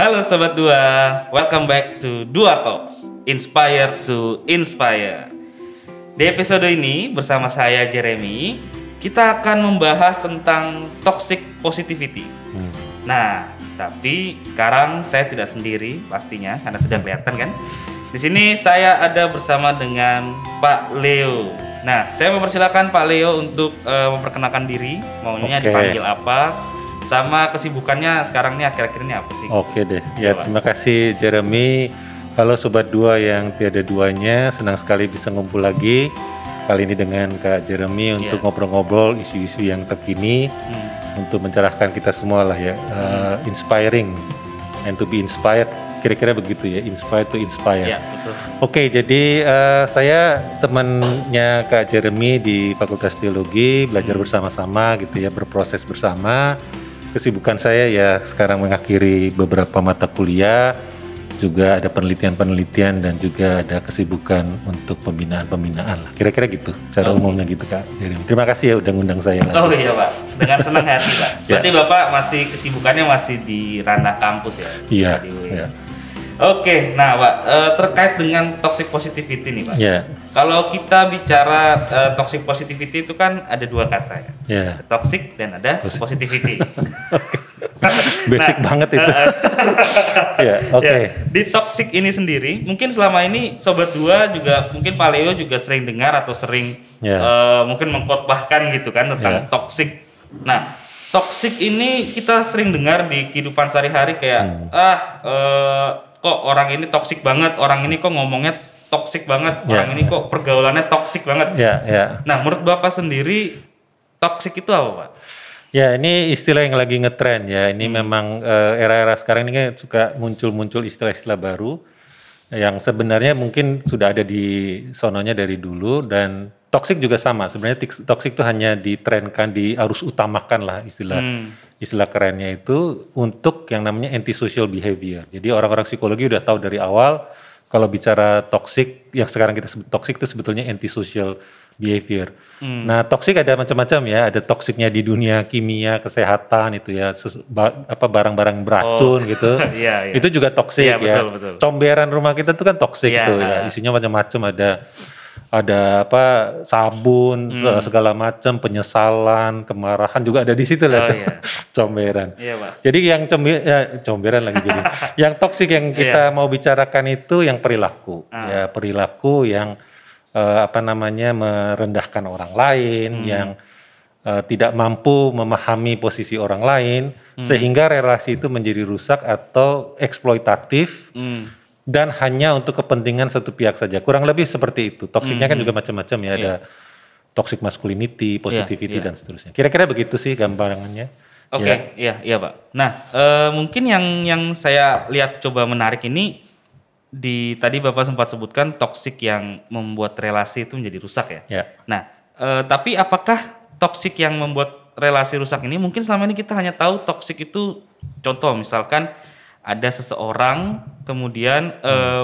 Halo Sobat Dua, welcome back to Dua Talks, Inspire to Inspire. Di episode ini bersama saya Jeremy, kita akan membahas tentang toxic positivity. Nah, tapi sekarang saya tidak sendiri pastinya, karena sudah kelihatan kan. Di sini saya ada bersama dengan Pak Leo. Nah, saya mempersilakan Pak Leo untuk memperkenalkan diri, maunya dipanggil apa, sama kesibukannya sekarang ini akhir-akhir ini apa sih? Oke deh, ya terima kasih Jeremy. Halo Sobat Dua yang tiada duanya, senang sekali bisa ngumpul lagi. Kali ini dengan Kak Jeremy untuk ngobrol-ngobrol isu-isu yang terkini, untuk mencerahkan kita semua lah ya, inspiring and to be inspired. Kira-kira begitu ya, inspire to inspire. Ya, betul. Oke, jadi saya temannya Kak Jeremy di Fakultas Teologi, belajar bersama-sama gitu ya, berproses bersama. Kesibukan saya ya sekarang mengakhiri beberapa mata kuliah, juga ada penelitian-penelitian dan juga ada kesibukan untuk pembinaan-pembinaan lah. Kira-kira gitu, secara umumnya gitu Kak Jeremy. Terima kasih ya udah ngundang saya lagi. Oh iya Pak, dengan senang hati Pak. Berarti Bapak masih kesibukannya masih di ranah kampus ya? Iya. Iya. Oke, nah Pak, terkait dengan toxic positivity nih Pak. Iya. Kalau kita bicara toxic positivity itu kan ada dua kata ya. Iya. Ada toxic dan ada positivity. Basic banget itu. Ya, oke. Ya, di toxic ini sendiri, mungkin selama ini Sobat Dua juga, mungkin Pak Leo juga sering dengar atau sering mungkin mengkhotbahkan gitu kan tentang toxic. Nah, toxic ini kita sering dengar di kehidupan sehari-hari kayak kok orang ini toxic banget, orang ini kok ngomongnya toxic banget, orang ini kok pergaulannya toxic banget. Nah, menurut Bapak sendiri toxic itu apa, Pak? Ya, ini istilah yang lagi ngetren ya. Ini memang era-era sekarang ini kan suka muncul-muncul istilah-istilah baru yang sebenarnya mungkin sudah ada di sononya dari dulu, dan toxic juga sama. Sebenarnya toxic itu hanya ditrenkan, harus utamakan lah istilah kerennya itu untuk yang namanya antisocial behavior. Jadi orang-orang psikologi udah tahu dari awal kalau bicara toxic, yang sekarang kita sebut toxic itu sebetulnya antisocial behavior. Nah, toxic ada macam-macam ya. Ada toksiknya di dunia kimia, kesehatan itu ya, barang-barang beracun gitu. Itu juga toxic ya. Betul. Comberan rumah kita itu kan toxic tuh ya. Isinya macam-macam, ada sabun, segala macam, penyesalan, kemarahan juga ada di situ lah. Comberan. Jadi yang comberan lagi jadi. Yang toksik yang kita mau bicarakan itu yang perilaku. Ya, perilaku yang merendahkan orang lain, yang tidak mampu memahami posisi orang lain, sehingga relasi itu menjadi rusak atau eksploitatif. Dan hanya untuk kepentingan satu pihak saja. Kurang lebih seperti itu. Toksiknya kan juga macam-macam ya. Ada toxic masculinity, positivity dan seterusnya. Kira-kira begitu sih gambarannya. Oke, iya Pak. Nah, mungkin yang saya lihat coba menarik ini, tadi Bapak sempat sebutkan toxic yang membuat relasi itu menjadi rusak ya. Nah, tapi apakah toxic yang membuat relasi rusak ini, mungkin selama ini kita hanya tahu toxic itu, contoh misalkan ada seseorang kemudian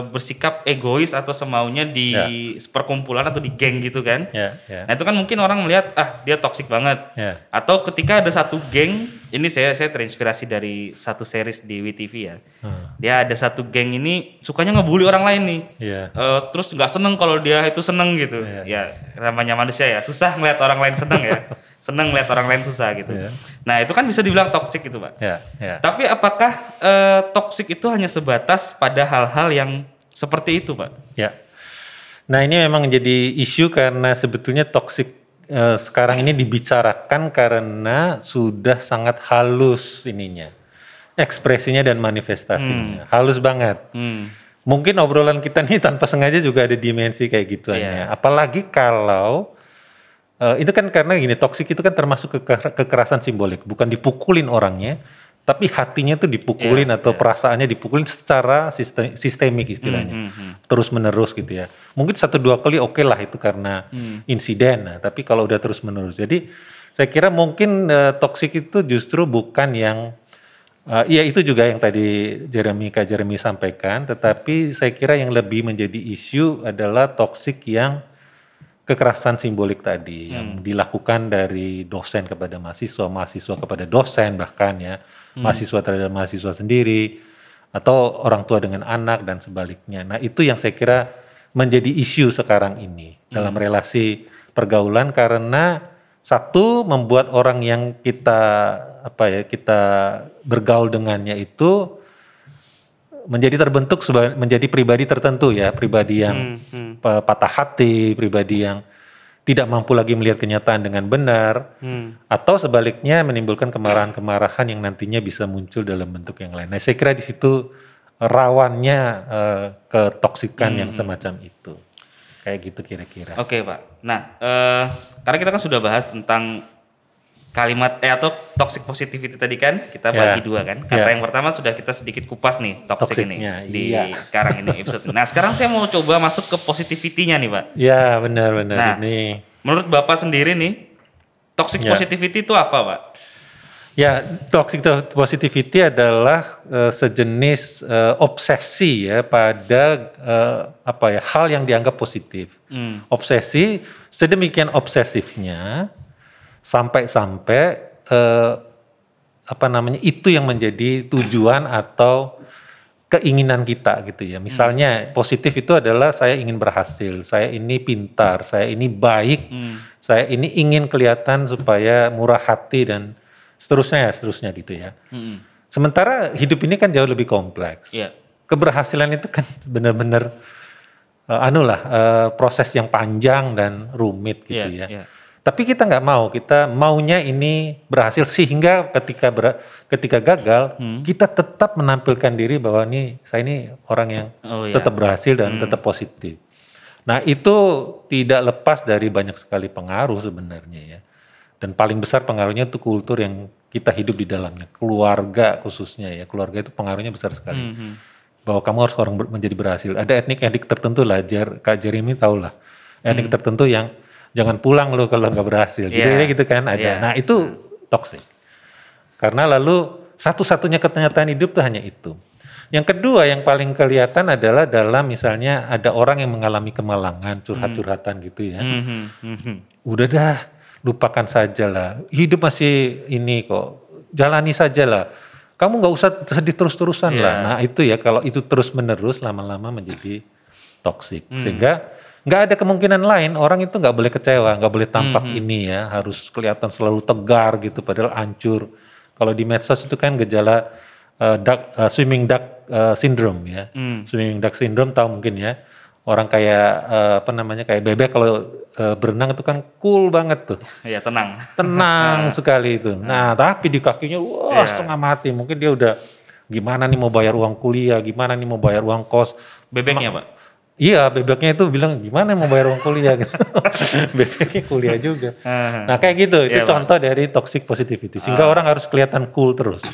bersikap egois atau semaunya di perkumpulan atau di geng gitu kan. Nah itu kan mungkin orang melihat dia toksik banget. Atau ketika ada satu geng, ini saya terinspirasi dari satu series di WTV ya. Dia ada satu geng ini sukanya ngebully orang lain nih. Terus nggak seneng kalau dia itu seneng gitu. Ya namanya manusia ya, susah ngeliat orang lain seneng ya. Seneng ngeliat orang lain susah gitu. Nah itu kan bisa dibilang toksik gitu Pak. Tapi apakah toksik itu hanya sebatas pada hal-hal yang seperti itu Pak? Nah ini memang jadi isu karena sebetulnya toksik sekarang ini dibicarakan karena sudah sangat halus ininya, ekspresinya dan manifestasinya. Halus banget. Mungkin obrolan kita nih tanpa sengaja juga ada dimensi kayak gituannya. Apalagi kalau itu kan karena gini, toksik itu kan termasuk kekerasan simbolik, bukan dipukulin orangnya, tapi hatinya tuh dipukulin atau perasaannya dipukulin secara sistemik istilahnya, terus menerus gitu ya. Mungkin 1-2 kali oke lah itu karena insiden, tapi kalau udah terus menerus, jadi saya kira mungkin toksik itu justru bukan yang itu juga yang tadi Kak Jeremy sampaikan, tetapi saya kira yang lebih menjadi isu adalah toksik yang kekerasan simbolik tadi yang dilakukan dari dosen kepada mahasiswa, mahasiswa kepada dosen bahkan ya, mahasiswa terhadap mahasiswa sendiri, atau orang tua dengan anak dan sebaliknya. Nah itu yang saya kira menjadi isu sekarang ini dalam relasi pergaulan, karena satu membuat orang yang kita bergaul dengannya itu menjadi terbentuk menjadi pribadi tertentu ya, pribadi yang patah hati, pribadi yang tidak mampu lagi melihat kenyataan dengan benar, atau sebaliknya menimbulkan kemarahan-kemarahan yang nantinya bisa muncul dalam bentuk yang lain. Nah, saya kira di situ rawannya ketoksikan yang semacam itu. Kayak gitu kira-kira. Oke, Pak. Nah, karena kita kan sudah bahas tentang kalimat atau toxic positivity tadi kan, kita bagi dua kan. Kata yang pertama sudah kita sedikit kupas nih, toxic ini di sekarang ini episode. Nah, sekarang saya mau coba masuk ke positivity-nya nih, Pak. Ya, benar-benar. Nah, ini menurut Bapak sendiri nih, toxic positivity itu apa, Pak? Ya, toxic positivity adalah sejenis obsesi ya pada hal yang dianggap positif. Obsesi sedemikian obsesifnya sampai-sampai itu yang menjadi tujuan atau keinginan kita gitu ya. Misalnya positif itu adalah saya ingin berhasil, saya ini pintar, saya ini baik, saya ini ingin kelihatan supaya murah hati dan seterusnya gitu ya. Sementara hidup ini kan jauh lebih kompleks. Keberhasilan itu kan benar-benar proses yang panjang dan rumit gitu ya. Tapi kita nggak mau, kita maunya ini berhasil sehingga ketika gagal kita tetap menampilkan diri bahwa saya ini orang yang tetap berhasil dan tetap positif. Nah itu tidak lepas dari banyak sekali pengaruh sebenarnya ya. Dan paling besar pengaruhnya itu kultur yang kita hidup di dalamnya, keluarga khususnya ya. Keluarga itu pengaruhnya besar sekali. Bahwa kamu harus orang menjadi berhasil. Ada etnik tertentu lah, Kak Jeremy tahu lah. Etnik tertentu yang jangan pulang lo kalau nggak berhasil. Gitu kan ada. Nah itu toxic. Karena lalu satu-satunya kenyataan hidup tuh hanya itu. Yang kedua yang paling kelihatan adalah dalam misalnya ada orang yang mengalami kemalangan, curhat-curhatan gitu ya. Udah dah, lupakan saja lah. Hidup masih ini kok, jalani saja lah. Kamu nggak usah sedih terus-terusan lah. Nah itu ya, kalau itu terus-menerus lama-lama menjadi toksik. Sehingga nggak ada kemungkinan lain, orang itu nggak boleh kecewa, nggak boleh tampak ini ya, harus kelihatan selalu tegar gitu, padahal hancur. Kalau di medsos itu kan gejala swimming duck syndrome ya. Swimming duck syndrome tahu mungkin ya. Orang kayak kayak bebek kalau berenang itu kan cool banget tuh. Iya, tenang. Tenang sekali itu. Nah, tapi di kakinya setengah mati. Mungkin dia udah gimana nih mau bayar uang kuliah, gimana nih mau bayar uang kos. Bebeknya, Pak? Iya, bebeknya itu bilang gimana mau bayar uang kuliah gitu. Bebeknya kuliah juga. Nah, kayak gitu. Itu contoh dari toxic positivity. Sehingga orang harus kelihatan cool terus.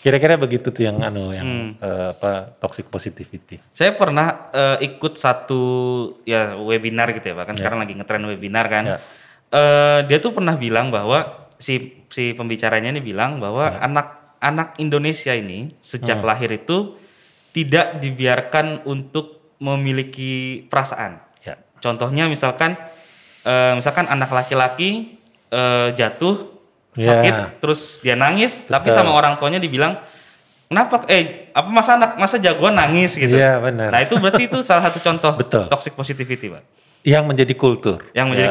Kira-kira begitu tuh yang toxic positivity. Saya pernah ikut satu webinar gitu ya, Pak. Kan sekarang lagi ngetren webinar kan. Dia tuh pernah bilang bahwa si pembicaranya ini bilang bahwa anak Indonesia ini sejak lahir itu tidak dibiarkan untuk memiliki perasaan. Contohnya misalkan anak laki-laki jatuh sakit terus dia nangis. Betul. Tapi sama orang tuanya dibilang kenapa masa jagoan nangis gitu. Iya, benar. Nah itu berarti itu salah satu contoh toxic positivity, Pak. Yang menjadi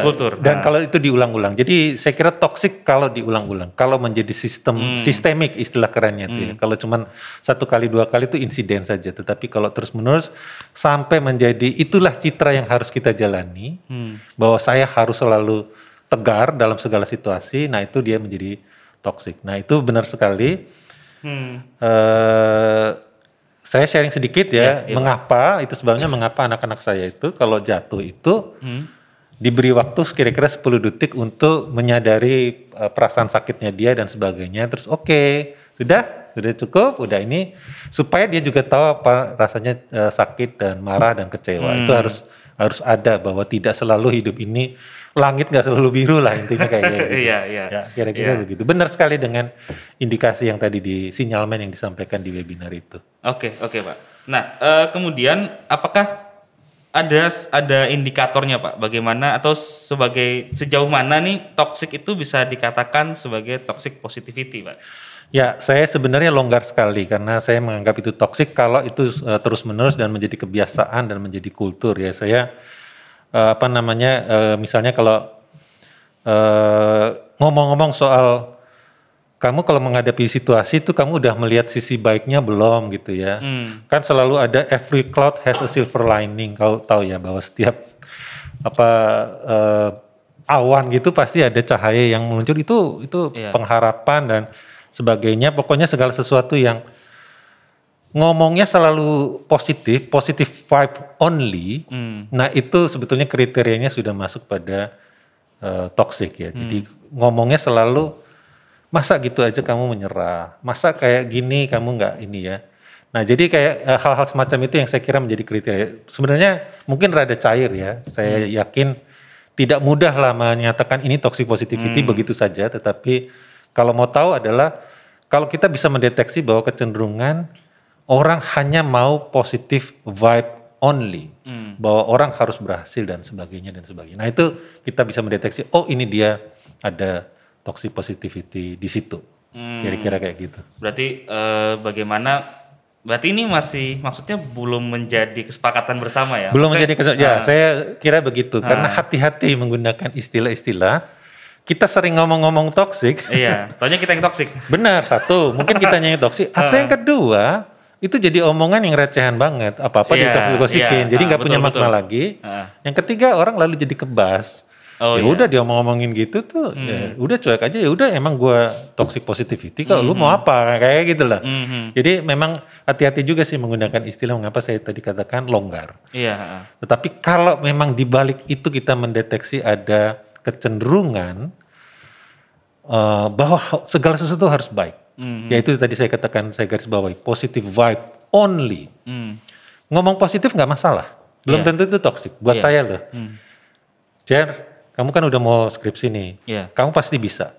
kultur. Dan kalau itu diulang-ulang. Jadi saya kira toksik kalau diulang-ulang. Kalau menjadi sistemik istilah kerennya itu ya. Kalau cuma 1 kali 2 kali itu insiden saja. Tetapi kalau terus-menerus sampai menjadi itulah citra yang harus kita jalani. Bahwa saya harus selalu tegar dalam segala situasi. Nah itu dia menjadi toksik. Nah itu benar sekali. Saya sharing sedikit ya, mengapa itu sebabnya mengapa anak-anak saya itu kalau jatuh itu diberi waktu kira-kira 10 detik untuk menyadari perasaan sakitnya dia dan sebagainya. Terus sudah cukup, udah ini supaya dia juga tahu apa rasanya sakit dan marah dan kecewa. Itu harus ada bahwa tidak selalu hidup ini langit nggak selalu biru lah intinya kayak gitu. Ya, kira-kira begitu. Benar sekali dengan indikasi yang tadi di sinyalmen yang disampaikan di webinar itu. Oke Pak. Nah kemudian apakah ada indikatornya Pak, bagaimana atau sejauh mana nih toxic itu bisa dikatakan sebagai toxic positivity Pak? Ya, saya sebenarnya longgar sekali karena saya menganggap itu toxic kalau itu terus-menerus dan menjadi kebiasaan dan menjadi kultur ya. Saya misalnya kalau ngomong-ngomong soal kamu kalau menghadapi situasi itu kamu udah melihat sisi baiknya belum gitu ya. Kan selalu ada every cloud has a silver lining. Kau tahu ya bahwa setiap awan gitu pasti ada cahaya yang muncul, itu pengharapan dan sebagainya. Pokoknya segala sesuatu yang ngomongnya selalu positif vibe only. Nah, itu sebetulnya kriterianya sudah masuk pada toxic ya. Jadi ngomongnya selalu masa gitu aja kamu menyerah, masa kayak gini kamu nggak ini ya. Nah jadi kayak hal-hal semacam itu yang saya kira menjadi kriteria. Sebenarnya mungkin rada cair ya, saya yakin tidak mudah lah menyatakan ini toxic positivity begitu saja. Tetapi kalau mau tahu adalah kalau kita bisa mendeteksi bahwa kecenderungan orang hanya mau positif vibe only, bahwa orang harus berhasil dan sebagainya. Nah itu kita bisa mendeteksi, oh ini dia ada toxic positivity di situ, kira-kira kayak gitu. Berarti berarti ini maksudnya belum menjadi kesepakatan bersama ya? Belum menjadi kesepakatan, ya saya kira begitu, karena hati-hati menggunakan istilah-istilah. Kita sering ngomong-ngomong toxic. Iya, taunya kita yang toxic. Benar, satu, mungkin kita yang toxic. Atau yang kedua, itu jadi omongan yang recehan banget, apa-apa ditoksik-toksikin, jadi nggak punya makna lagi. Yang ketiga, orang lalu jadi kebas. Udah diomong-omongin gitu tuh, ya udah cuek aja, ya udah emang gua toxic positivity, kalau lu mau apa kayak gitu lah. Jadi memang hati-hati juga sih menggunakan istilah, mengapa saya tadi katakan longgar. Iya. Tetapi kalau memang dibalik itu kita mendeteksi ada kecenderungan bahwa segala sesuatu harus baik, yaitu tadi saya katakan, saya garis bawahi positive vibe only. Ngomong positif nggak masalah, belum tentu itu toxic buat saya loh. Jer, kamu kan udah mau skripsi nih, kamu pasti bisa.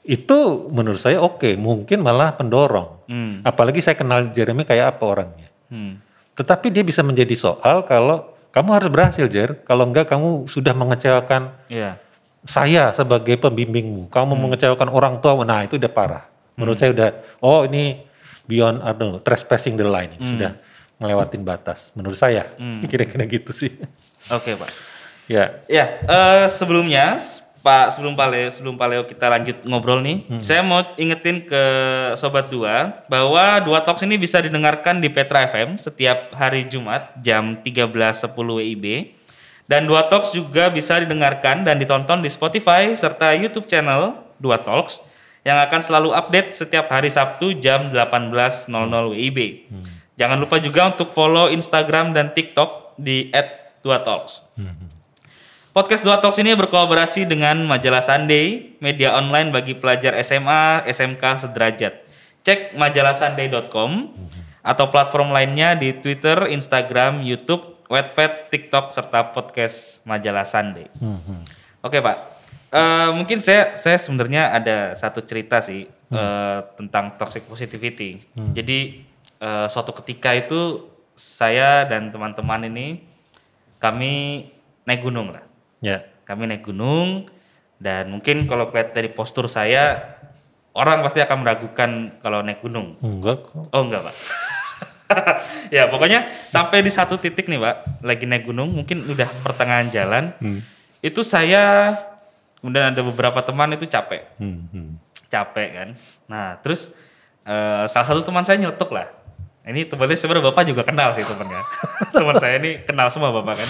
Itu menurut saya oke, mungkin malah pendorong. Apalagi saya kenal Jeremy kayak apa orangnya. Tetapi dia bisa menjadi soal kalau kamu harus berhasil Jer, kalau enggak kamu sudah mengecewakan saya sebagai pembimbingmu, kamu mengecewakan orang tua, nah itu udah parah. Menurut saya udah, ini beyond trespassing the line, sudah ngelewatin batas. Menurut saya, kira-kira gitu sih. Oke Pak. Ya, sebelumnya Pak, sebelum Pak Leo kita lanjut ngobrol nih, saya mau ingetin ke Sobat Dua bahwa Dua Talks ini bisa didengarkan di Petra FM setiap hari Jumat jam 13.10 WIB. Dan Dua Talks juga bisa didengarkan dan ditonton di Spotify serta YouTube channel Dua Talks yang akan selalu update setiap hari Sabtu jam 18.00 WIB. Jangan lupa juga untuk follow Instagram dan TikTok di @duatalks. Podcast Dua Talks ini berkolaborasi dengan Majalah Sunday, media online bagi pelajar SMA, SMK sederajat. Cek majalahsunday.com atau platform lainnya di Twitter, Instagram, YouTube, Wattpad, TikTok, serta podcast Majalah Sunday. Oke Pak, mungkin saya sebenarnya ada satu cerita sih tentang toxic positivity. Jadi suatu ketika itu saya dan teman-teman ini kami naik gunung lah. Kami naik gunung dan mungkin kalau lihat dari postur saya, orang pasti akan meragukan kalau naik gunung. Enggak kok. Oh enggak Pak. Ya pokoknya sampai di satu titik nih Pak, lagi naik gunung, mungkin udah pertengahan jalan, itu saya, kemudian ada beberapa teman itu capek. Capek kan. Nah terus salah satu teman saya nyeletuk lah. Ini temannya sebenarnya Bapak juga kenal sih temannya. Teman saya ini kenal semua Bapak kan.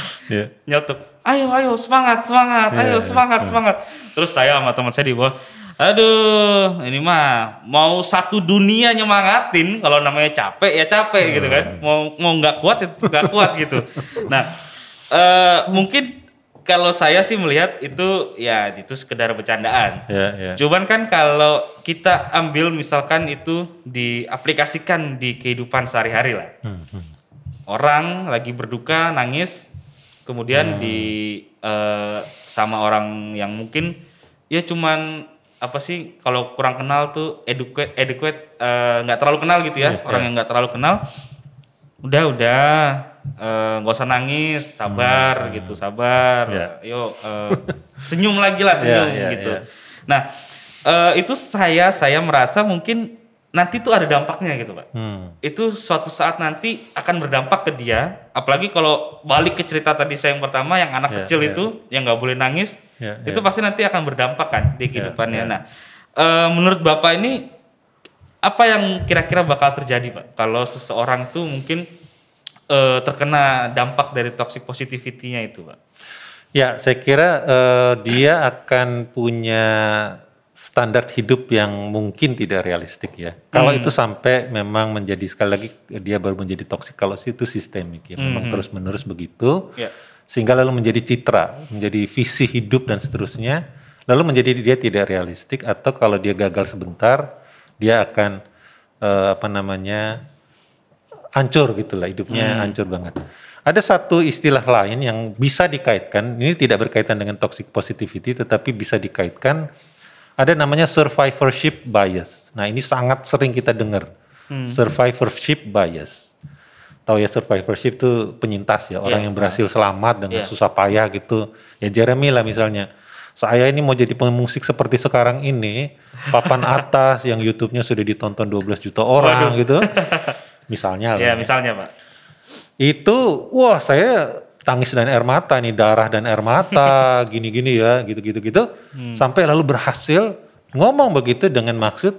Nyeletuk, ayo semangat, ayo semangat. Terus saya sama teman saya di bawah, aduh ini mah mau satu dunia nyemangatin, kalau namanya capek ya capek gitu kan. Mau nggak kuat ya nggak kuat gitu. Nah mungkin kalau saya sih melihat itu ya itu sekedar bercandaan. Cuman kan kalau kita ambil misalkan itu diaplikasikan di kehidupan sehari-hari lah. Orang lagi berduka, nangis, kemudian sama orang yang mungkin ya cuman apa sih kalau kurang kenal tuh educate nggak terlalu kenal gitu ya. Orang yang nggak terlalu kenal, udah nggak usah nangis, sabar gitu, sabar. Yuk senyum lagi lah, senyum gitu. Nah itu saya merasa mungkin nanti tuh ada dampaknya gitu Pak. Itu suatu saat nanti akan berdampak ke dia. Apalagi kalau balik ke cerita tadi saya yang pertama, yang anak kecil itu yang nggak boleh nangis, itu pasti nanti akan berdampak kan di kehidupannya. Nah menurut Bapak ini apa yang kira-kira bakal terjadi Pak kalau seseorang tuh mungkin terkena dampak dari toxic positivity-nya itu Pak? Ya, saya kira dia akan punya standar hidup yang mungkin tidak realistik ya. Kalau itu sampai memang menjadi, sekali lagi dia baru menjadi toksik kalau itu sistemik ya. Memang terus-menerus begitu. Sehingga lalu menjadi citra, menjadi visi hidup dan seterusnya. Lalu menjadi dia tidak realistik, atau kalau dia gagal sebentar, dia akan hancur gitulah, hidupnya hancur banget. Ada satu istilah lain yang bisa dikaitkan, ini tidak berkaitan dengan toxic positivity, tetapi bisa dikaitkan, ada namanya survivorship bias. Nah ini sangat sering kita dengar, survivorship bias. Tahu ya, survivorship itu penyintas ya, orang yang berhasil selamat dengan susah payah gitu. Ya Jeremy lah misalnya. Saya ini mau jadi pemusik seperti sekarang ini, papan atas yang YouTube-nya sudah ditonton 12 juta orang gitu. Misalnya. Ya misalnya Pak. Itu, wah saya tangis dan air mata nih, darah dan air mata, gini-gini ya, gitu-gitu. Sampai lalu berhasil ngomong begitu dengan maksud,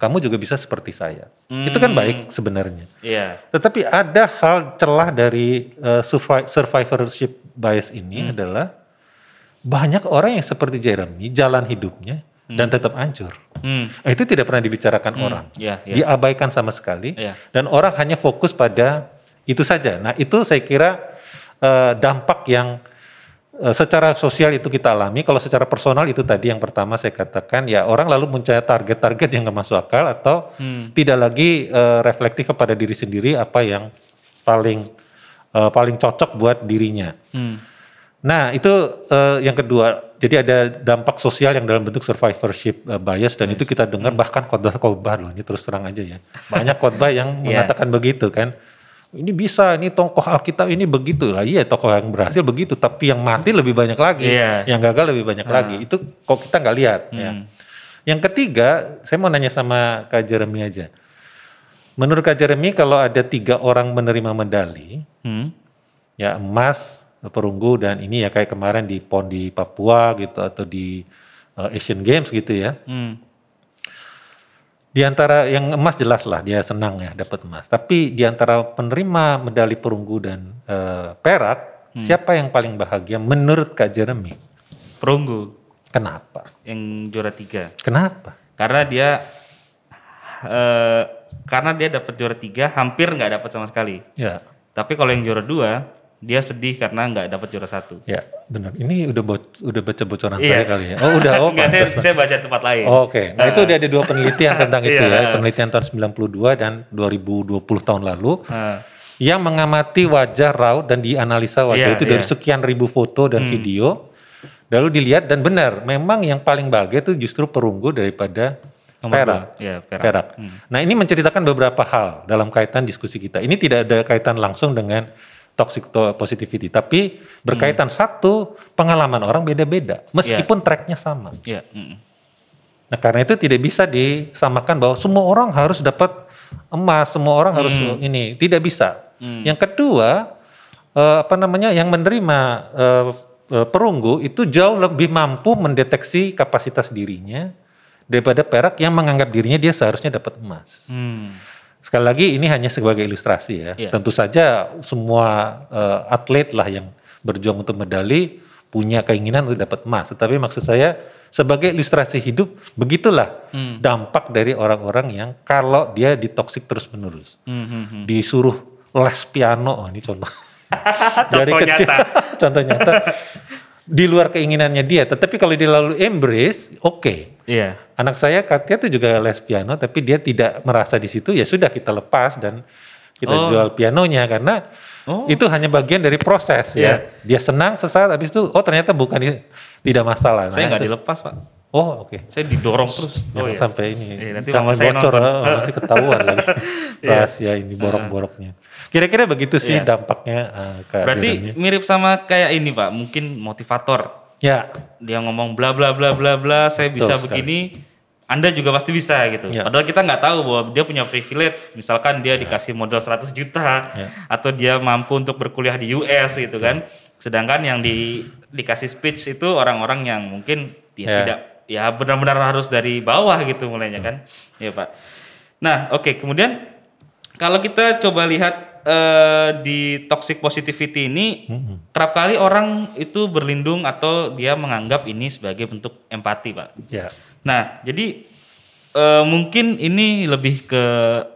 kamu juga bisa seperti saya. Itu kan baik sebenarnya. Tetapi ada hal celah dari survivorship bias ini adalah, banyak orang yang seperti Jeremy jalan hidupnya dan tetap hancur. Itu tidak pernah dibicarakan orang. Diabaikan sama sekali. Dan orang hanya fokus pada itu saja. Nah itu saya kira dampak yang secara sosial itu kita alami. Kalau secara personal itu tadi yang pertama saya katakan, ya orang lalu mencari target-target yang gak masuk akal, atau tidak lagi reflektif kepada diri sendiri apa yang paling cocok buat dirinya. Nah itu yang kedua, jadi ada dampak sosial yang dalam bentuk survivorship bias, dan itu kita dengar bahkan khotbah loh, ini terus terang aja ya. Banyak khotbah yang mengatakan begitu kan, ini bisa, ini tokoh Alkitab ini begitu lah, iya tokoh yang berhasil begitu, tapi yang mati lebih banyak lagi, yang gagal lebih banyak lagi, itu kok kita nggak lihat ya. Yang ketiga, saya mau nanya sama Kak Jeremy aja. Menurut Kak Jeremy, kalau ada 3 orang menerima medali, ya emas, perunggu, dan ini ya kayak kemarin di PON di Papua gitu, atau di Asian Games gitu ya. Di antara yang emas jelas lah dia senang ya dapat emas. Tapi di antara penerima medali perunggu dan perak, siapa yang paling bahagia menurut Kak Jeremy? Perunggu. Kenapa? Yang juara 3. Kenapa? Karena dia dapat juara 3 hampir nggak dapat sama sekali. Ya. Tapi kalau yang juara 2 dia sedih karena nggak dapat juara 1. Ya, benar. Ini udah baca bocoran saya kali ya. Oh, udah. Oh, enggak, saya baca tempat lain. Oh, Oke. Nah, itu udah ada 2 penelitian tentang itu ya. Penelitian tahun 92 dan 2020 tahun lalu. Yang mengamati wajah raut dan dianalisa wajah itu dari sekian ribu foto dan video. Lalu dilihat, dan benar, memang yang paling bahagia itu justru perunggu daripada perak. Perak. Nah, ini menceritakan beberapa hal dalam kaitan diskusi kita. Ini tidak ada kaitan langsung dengan toxic positivity, tapi berkaitan satu, pengalaman orang beda-beda, meskipun tracknya sama. Nah karena itu tidak bisa disamakan bahwa semua orang harus dapat emas, semua orang harus ini, tidak bisa. Yang kedua, yang menerima perunggu itu jauh lebih mampu mendeteksi kapasitas dirinya daripada perak yang menganggap dirinya dia seharusnya dapat emas. Sekali lagi ini hanya sebagai ilustrasi ya. Tentu saja semua atlet lah yang berjuang untuk medali punya keinginan untuk dapat emas. Tetapi maksud saya sebagai ilustrasi hidup, begitulah dampak dari orang-orang yang kalau dia ditoksik terus-menerus. Disuruh les piano, ini contoh. Dari kecil, contoh nyata. Di luar keinginannya dia, tetapi kalau dia lalu embrace, oke. Anak saya Katya tuh juga les piano, tapi dia tidak merasa di situ, ya sudah kita lepas dan kita jual pianonya karena itu hanya bagian dari proses ya. Dia senang sesaat, habis itu ternyata bukan, tidak masalah. Saya nggak dilepas Pak. Oke. Saya didorong terus. Jangan sampai ini. Nanti jangan bocor, nanti ketahuan lagi. rahasia ini borok-boroknya. Kira-kira begitu sih dampaknya. Berarti mirip sama kayak ini Pak, mungkin motivator. Ya. Dia ngomong bla bla bla bla bla, saya bisa begini, Anda juga pasti bisa gitu. Padahal kita nggak tahu bahwa dia punya privilege, misalkan dia dikasih modal 100 juta, atau dia mampu untuk berkuliah di US gitu kan. Sedangkan yang dikasih speech itu orang-orang yang mungkin tidak benar-benar harus dari bawah gitu mulainya kan. Ya Pak. Nah oke, kemudian kalau kita coba lihat di toxic positivity ini kerap kali orang itu berlindung atau dia menganggap ini sebagai bentuk empati Pak. Nah jadi mungkin ini lebih ke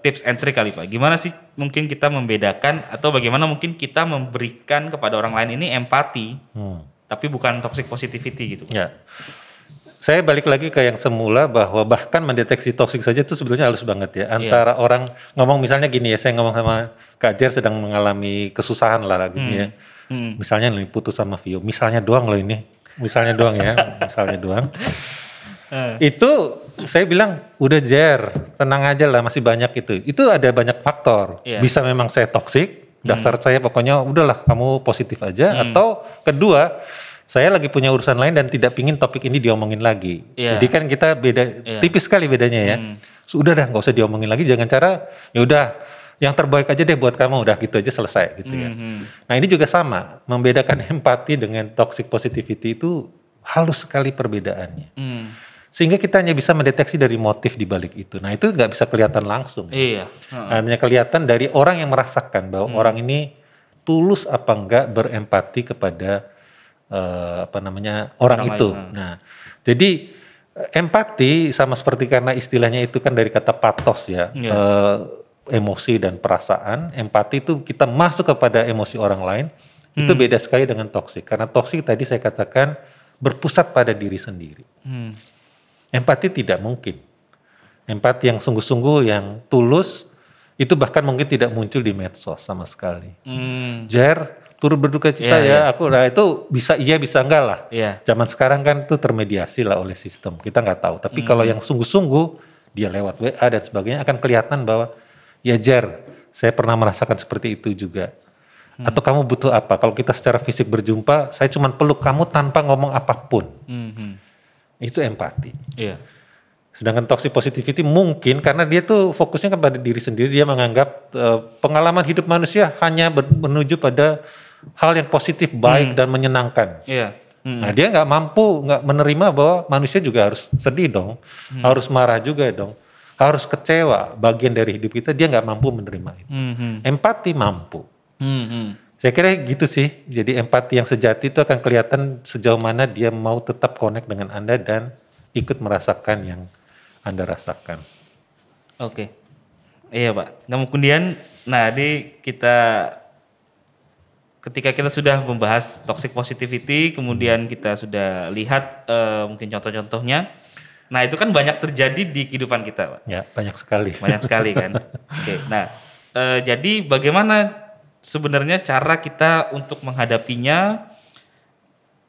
tips and trick kali Pak. Gimana sih mungkin kita membedakan atau bagaimana mungkin kita memberikan kepada orang lain ini empati tapi bukan toxic positivity gitu Pak. Saya balik lagi ke yang semula bahwa bahkan mendeteksi toksik saja itu sebetulnya halus banget ya. Antara orang ngomong misalnya gini ya, saya ngomong sama Kak Jer sedang mengalami kesusahan lah gini ya. Misalnya nih putus sama Vio, misalnya doang loh ini. Misalnya doang ya, misalnya doang. Itu saya bilang udah Jer, tenang aja lah masih banyak itu. Itu ada banyak faktor. Bisa memang saya toksik, dasar saya pokoknya udahlah kamu positif aja. Atau kedua, saya lagi punya urusan lain dan tidak pingin topik ini diomongin lagi. Jadi kan kita beda, tipis sekali bedanya ya. Sudah dah nggak usah diomongin lagi, jangan cara, ya udah yang terbaik aja deh buat kamu, udah gitu aja selesai gitu ya. Nah ini juga sama, membedakan empati dengan toxic positivity itu halus sekali perbedaannya. Sehingga kita hanya bisa mendeteksi dari motif di balik itu. Nah itu nggak bisa kelihatan langsung. Hanya kelihatan dari orang yang merasakan bahwa orang ini tulus apa enggak berempati kepada orang itu. Nah, jadi empati sama seperti karena istilahnya itu kan dari kata pathos ya, emosi dan perasaan. Empati itu kita masuk kepada emosi orang lain, itu beda sekali dengan toksik. Karena toksik tadi saya katakan berpusat pada diri sendiri. Empati tidak mungkin. Empati yang sungguh-sungguh, yang tulus, itu bahkan mungkin tidak muncul di medsos sama sekali. Jer, turut berduka cita aku, nah itu bisa iya bisa enggak lah. Zaman sekarang kan itu termediasi lah oleh sistem, kita nggak tahu. Tapi kalau yang sungguh-sungguh dia lewat WA dan sebagainya akan kelihatan bahwa ya Jer, saya pernah merasakan seperti itu juga. Atau kamu butuh apa? Kalau kita secara fisik berjumpa, saya cuma peluk kamu tanpa ngomong apapun. Itu empati. Sedangkan toxic positivity mungkin karena dia tuh fokusnya kepada diri sendiri, dia menganggap pengalaman hidup manusia hanya menuju pada hal yang positif, baik dan menyenangkan. Nah dia nggak mampu, nggak menerima bahwa manusia juga harus sedih dong, harus marah juga dong, harus kecewa. Bagian dari hidup kita dia nggak mampu menerima itu. Empati mampu. Saya kira gitu sih. Jadi empati yang sejati itu akan kelihatan sejauh mana dia mau tetap connect dengan Anda dan ikut merasakan yang Anda rasakan. Oke. Iya Pak. Nah kemudian, ketika kita sudah membahas toxic positivity, kemudian kita sudah lihat mungkin contoh-contohnya. Nah itu kan banyak terjadi di kehidupan kita Pak. Ya banyak sekali. Banyak sekali kan. Oke. Nah jadi bagaimana sebenarnya cara kita untuk menghadapinya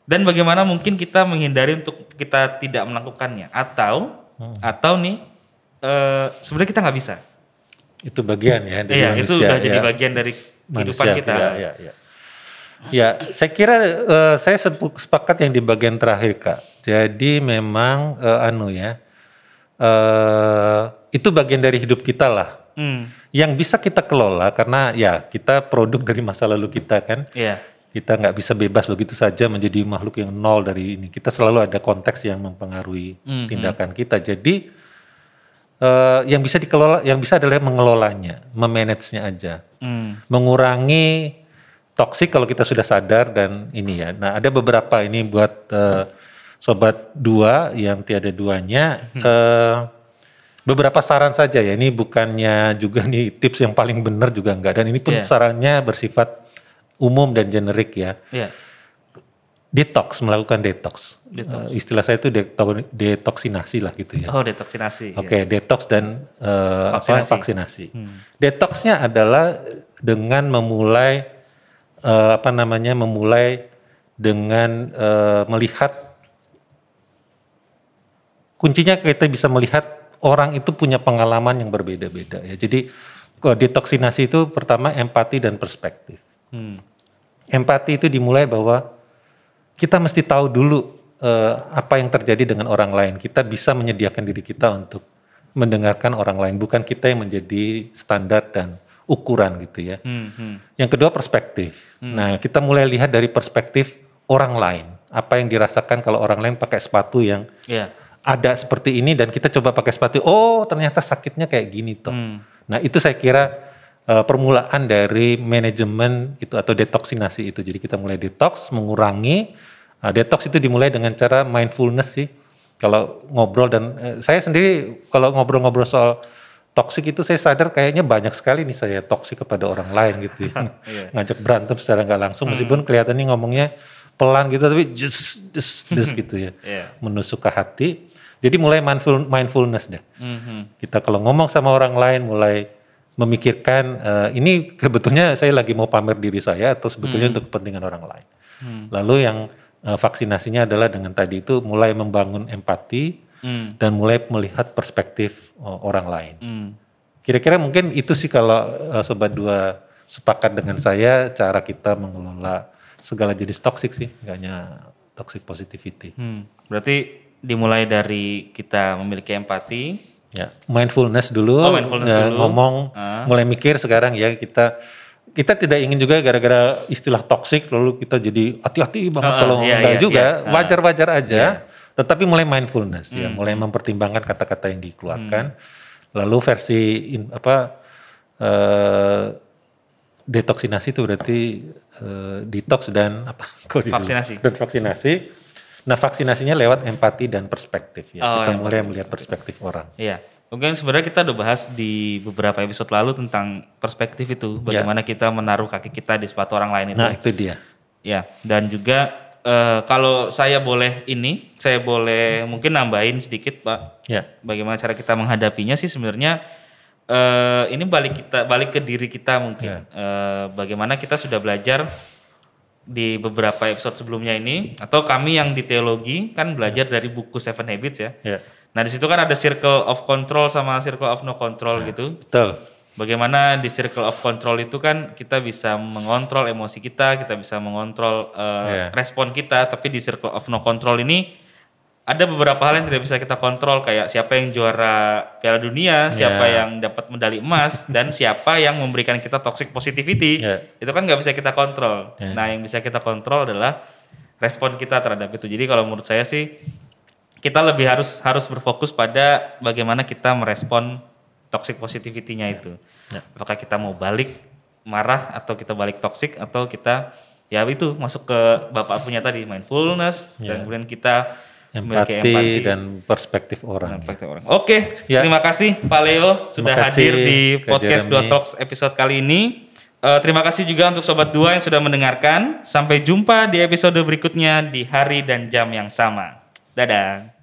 dan bagaimana mungkin kita menghindari untuk kita tidak melakukannya atau nih sebenarnya kita nggak bisa. Itu bagian ya dari manusia. Itu udah jadi bagian dari kehidupan manusia, kita. Ya, saya kira saya sepakat yang di bagian terakhir Kak. Jadi memang itu bagian dari hidup kita lah. Yang bisa kita kelola karena ya kita produk dari masa lalu kita kan. Kita nggak bisa bebas begitu saja menjadi makhluk yang nol dari ini. Kita selalu ada konteks yang mempengaruhi tindakan kita. Jadi yang bisa dikelola, yang bisa adalah mengelolanya, memanage-nya aja, mengurangi toksik kalau kita sudah sadar dan ini ya. Nah ada beberapa ini buat sobat dua yang tiada duanya. Beberapa saran saja ya, ini bukannya juga nih tips yang paling benar juga enggak, dan ini pun sarannya bersifat umum dan generik ya. Detox, melakukan detox. Istilah saya itu detoksinasi lah gitu ya. Oh detoksinasi. Oke, detox dan vaksinasi. Detoxnya adalah dengan memulai dengan melihat, kuncinya kita bisa melihat orang itu punya pengalaman yang berbeda-beda ya. Jadi detoksinasi itu pertama empati dan perspektif. Empati itu dimulai bahwa kita mesti tahu dulu apa yang terjadi dengan orang lain. Kita bisa menyediakan diri kita untuk mendengarkan orang lain, bukan kita yang menjadi standar dan ukuran gitu ya. Yang kedua perspektif. Nah, kita mulai lihat dari perspektif orang lain. Apa yang dirasakan kalau orang lain pakai sepatu yang ada seperti ini dan kita coba pakai sepatu, oh ternyata sakitnya kayak gini toh. Nah, itu saya kira permulaan dari manajemen itu atau detoksinasi itu. Jadi kita mulai detox, mengurangi. Detox itu dimulai dengan cara mindfulness sih. Kalau ngobrol dan saya sendiri kalau ngobrol-ngobrol soal toksik itu saya sadar kayaknya banyak sekali nih saya toksik kepada orang lain gitu ya. Ngajak berantem secara nggak langsung meskipun kelihatannya ngomongnya pelan gitu tapi just gitu ya. Menusuk ke hati. Jadi mulai mindfulness deh. Kita kalau ngomong sama orang lain mulai memikirkan ini sebetulnya saya lagi mau pamer diri saya atau sebetulnya untuk kepentingan orang lain. Lalu yang vaksinasinya adalah dengan tadi itu mulai membangun empati dan mulai melihat perspektif orang lain. Kira-kira mungkin itu sih kalau Sobat Dua sepakat dengan saya cara kita mengelola segala jenis toksik sih, nggak hanya toxic positivity. Berarti dimulai dari kita memiliki empati. Ya, mindfulness dulu, ngomong, mulai mikir sekarang ya kita tidak ingin juga gara-gara istilah toksik lalu kita jadi hati-hati banget kalau enggak juga, wajar-wajar aja. Tetapi mulai mindfulness ya, mulai mempertimbangkan kata-kata yang dikeluarkan. Lalu versi detoksinasi itu berarti detox dan vaksinasi. Dan vaksinasi. Nah, vaksinasinya lewat empati dan perspektif ya. Kita mulai melihat perspektif orang. Iya. Mungkin sebenarnya kita udah bahas di beberapa episode lalu tentang perspektif itu, bagaimana kita menaruh kaki kita di sepatu orang lain itu. Nah, itu dia. Ya, dan juga kalau saya boleh mungkin nambahin sedikit, Pak. Ya. Bagaimana cara kita menghadapinya sih sebenarnya ini balik ke diri kita mungkin. Bagaimana kita sudah belajar di beberapa episode sebelumnya ini, atau kami yang di teologi kan belajar dari buku Seven Habits ya. Nah di situ kan ada circle of control sama circle of no control gitu. Betul. Bagaimana di circle of control itu kan kita bisa mengontrol emosi kita bisa mengontrol respon kita. Tapi di circle of no control ini ada beberapa hal yang tidak bisa kita kontrol, kayak siapa yang juara Piala Dunia, siapa yang dapat medali emas, dan siapa yang memberikan kita toxic positivity. Itu kan nggak bisa kita kontrol. Nah yang bisa kita kontrol adalah respon kita terhadap itu. Jadi kalau menurut saya sih kita lebih harus berfokus pada bagaimana kita merespon toxic positivity-nya itu. Apakah kita mau balik marah atau kita balik toxic atau kita ya itu masuk ke Bapak punya tadi mindfulness dan kemudian kita empati dan perspektif orang. Oke, terima kasih Pak Leo sudah hadir di podcast Dua Talks episode kali ini. Terima kasih juga untuk Sobat Dua yang sudah mendengarkan. Sampai jumpa di episode berikutnya di hari dan jam yang sama. Dadah.